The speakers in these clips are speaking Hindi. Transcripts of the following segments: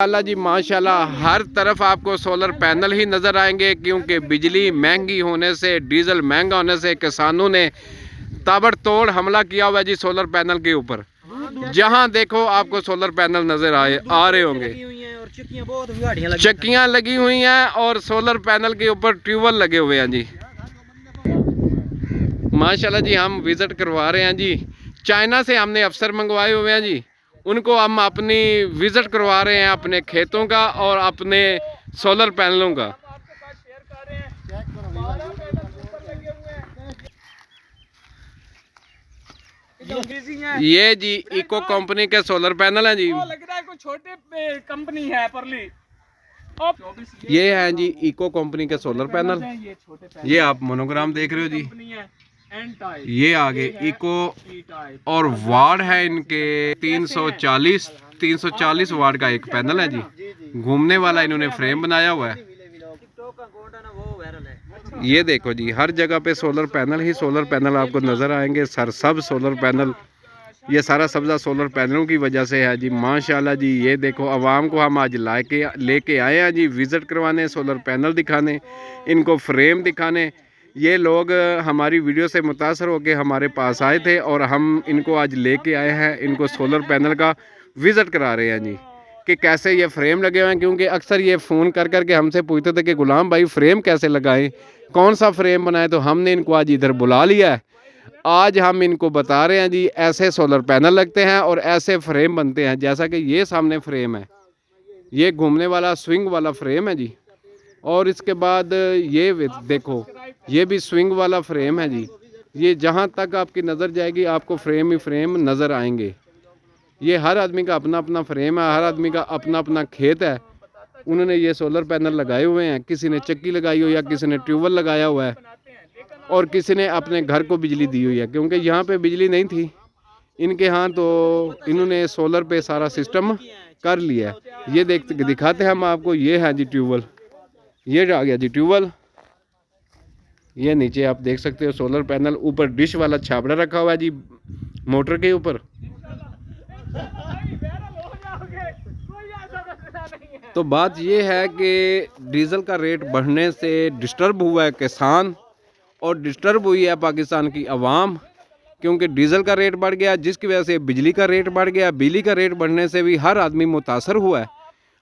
अल्लाह जी माशाल्लाह हर तरफ आपको सोलर पैनल ही नज़र आएंगे, क्योंकि बिजली महंगी होने से, डीजल महंगा होने से किसानों ने ताबड़तोड़ हमला किया हुआ है जी सोलर पैनल के ऊपर। जहां देखो आपको सोलर पैनल नज़र आ रहे होंगे, चक्कियां लगी हुई हैं और सोलर पैनल के ऊपर ट्यूबवेल लगे हुए हैं जी। माशाल्लाह जी हम विज़िट करवा रहे हैं जी। चाइना से हमने अफसर मंगवाए हुए हैं जी, उनको हम अपनी विज़िट करवा रहे हैं अपने खेतों का और अपने सोलर पैनलों का। ये जी इको कंपनी के सोलर पैनल हैं जी। लग रहा है कोई छोटे कंपनी है परली। ये है जी इको कंपनी के सोलर पैनल। ये आप मोनोग्राम देख रहे हो जी। ये आगे इको और वार्ड है इनके 340 वार्ड का एक पैनल है जी। घूमने वाला इन्होंने फ्रेम बनाया हुआ है। ये देखो जी हर जगह पे सोलर पैनल ही सोलर पैनल आपको नज़र आएंगे। सब सोलर पैनल, ये सारा सब्जा सोलर पैनलों की वजह से है जी। माशाल्लाह जी ये देखो आवाम को हम आज लेके आए हैं जी विज़िट करवाने, सोलर पैनल दिखाने, इनको फ्रेम दिखाने। ये लोग हमारी वीडियो से मुतासर होकर हमारे पास आए थे और हम इनको आज लेके आए हैं, इनको सोलर पैनल का विज़िट करा रहे हैं जी कि कैसे ये फ्रेम लगे हुए हैं। क्योंकि अक्सर ये फ़ोन कर के हमसे पूछते थे कि गुलाम भाई फ्रेम कैसे लगाएं, कौन सा फ्रेम बनाए। तो हमने इनको आज इधर बुला लिया है। आज हम इनको बता रहे हैं जी ऐसे सोलर पैनल लगते हैं और ऐसे फ्रेम बनते हैं। जैसा कि ये सामने फ्रेम है, ये घूमने वाला स्विंग वाला फ्रेम है जी। और इसके बाद ये देखो ये भी स्विंग वाला फ्रेम है जी। ये जहाँ तक आपकी नज़र जाएगी आपको फ्रेम ही फ्रेम नज़र आएंगे। ये हर आदमी का अपना अपना फ्रेम है, हर आदमी का अपना अपना खेत है। उन्होंने ये सोलर पैनल लगाए हुए हैं। किसी ने चक्की लगाई हो या किसी ने ट्यूबवेल लगाया हुआ है और किसी ने अपने घर को बिजली दी हुई है। क्योंकि यहाँ पे बिजली नहीं थी इनके यहाँ, तो इन्होंने सोलर पे सारा सिस्टम कर लिया है। ये दिखाते हैं हम आपको। ये है जी ट्यूबवेल, ये आ गया जी ट्यूबवेल। ये नीचे आप देख सकते हो सोलर पैनल, ऊपर डिश वाला छाबड़ा रखा हुआ है जी मोटर के ऊपर। तो बात ये है कि डीज़ल का रेट बढ़ने से डिस्टर्ब हुआ है किसान और डिस्टर्ब हुई है पाकिस्तान की आवाम। क्योंकि डीज़ल का रेट बढ़ गया, जिसकी वजह से बिजली का रेट बढ़ गया। बिजली का रेट बढ़ने से भी हर आदमी मुतासर हुआ है।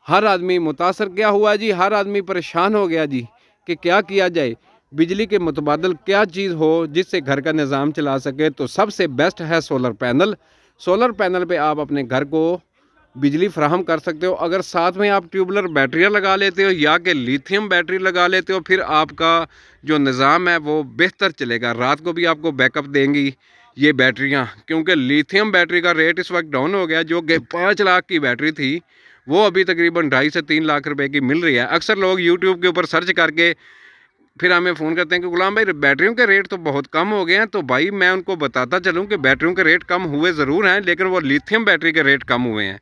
हर आदमी मुतासर क्या हुआ जी, हर आदमी परेशान हो गया जी कि क्या किया जाए, बिजली के मुतबादल क्या चीज़ हो जिससे घर का निज़ाम चला सके। तो सबसे बेस्ट है सोलर पैनल। सोलर पैनल पे आप अपने घर को बिजली फ्राहम कर सकते हो। अगर साथ में आप ट्यूबलर बैटरियाँ लगा लेते हो या कि लिथियम बैटरी लगा लेते हो, फिर आपका जो निज़ाम है वो बेहतर चलेगा। रात को भी आपको बैकअप देंगी ये बैटरियाँ। क्योंकि लिथियम बैटरी का रेट इस वक्त डाउन हो गया। जो कि 5 लाख की बैटरी थी वो अभी तकरीबन 2.5 से 3 लाख रुपए की मिल रही है। अक्सर लोग यूट्यूब के ऊपर सर्च करके फिर हमें फ़ोन करते हैं कि गुलाम भाई बैटरियों के रेट तो बहुत कम हो गए हैं। तो भाई मैं उनको बताता चलूँ कि बैटरियों के रेट कम हुए ज़रूर हैं, लेकिन वो लिथियम बैटरी के रेट कम हुए हैं।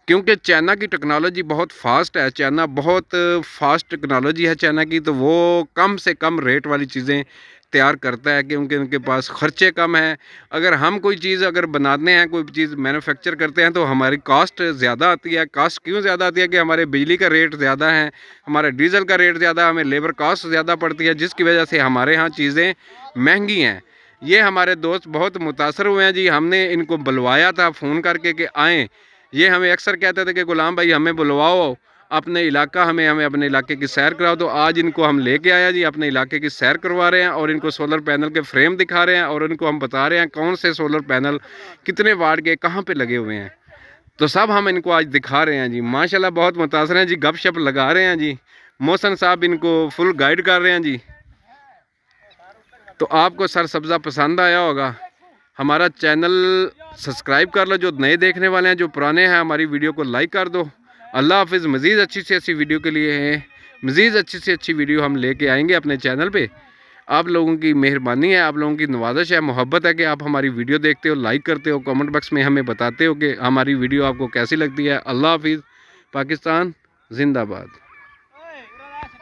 क्योंकि चाइना की टेक्नोलॉजी बहुत फास्ट है, चाइना बहुत फास्ट टेक्नोलॉजी है चाइना की। तो वो कम से कम रेट वाली चीज़ें तैयार करता है क्योंकि उनके पास खर्चे कम हैं। अगर हम कोई चीज़ अगर बनाते हैं, कोई चीज़ मैन्युफैक्चर करते हैं, तो हमारी कॉस्ट ज़्यादा आती है। कॉस्ट क्यों ज़्यादा आती है कि हमारे बिजली का रेट ज़्यादा है, हमारे डीज़ल का रेट ज़्यादा, हमें लेबर कॉस्ट ज़्यादा पड़ती है, जिसकी वजह से हमारे यहाँ चीज़ें महंगी हैं। ये हमारे दोस्त बहुत मुतासर हुए हैं जी। हमने इनको बुलवाया था फ़ोन करके कि आएँ। ये हमें अक्सर कहते थे कि गुलाम भाई हमें बुलवाओ अपने इलाका, हमें अपने इलाके की सैर कराओ। तो आज इनको हम लेके आया जी, अपने इलाके की सैर करवा रहे हैं और इनको सोलर पैनल के फ्रेम दिखा रहे हैं और इनको हम बता रहे हैं कौन से सोलर पैनल कितने वाट के कहाँ पे लगे हुए हैं। तो सब हम इनको आज दिखा रहे हैं जी। माशाल्लाह बहुत मुतासर हैं जी, गपशप लगा रहे हैं जी। मोहसन साहब इनको फुल गाइड कर रहे हैं जी। तो आपको सर सब्ज़ा पसंद आया होगा। हमारा चैनल सब्सक्राइब कर लो जो नए देखने वाले हैं, जो पुराने हैं हमारी वीडियो को लाइक कर दो। अल्लाह हाफिज़। मज़ीद अच्छी से अच्छी वीडियो के लिए है, मज़ीद अच्छी से अच्छी वीडियो हम लेके आएंगे अपने चैनल पे। आप लोगों की मेहरबानी है, आप लोगों की नवाज़िश है, मोहब्बत है कि आप हमारी वीडियो देखते हो, लाइक करते हो, कमेंट बॉक्स में हमें बताते हो कि हमारी वीडियो आपको कैसी लगती है। अल्लाह हाफिज़। पाकिस्तान जिंदाबाद।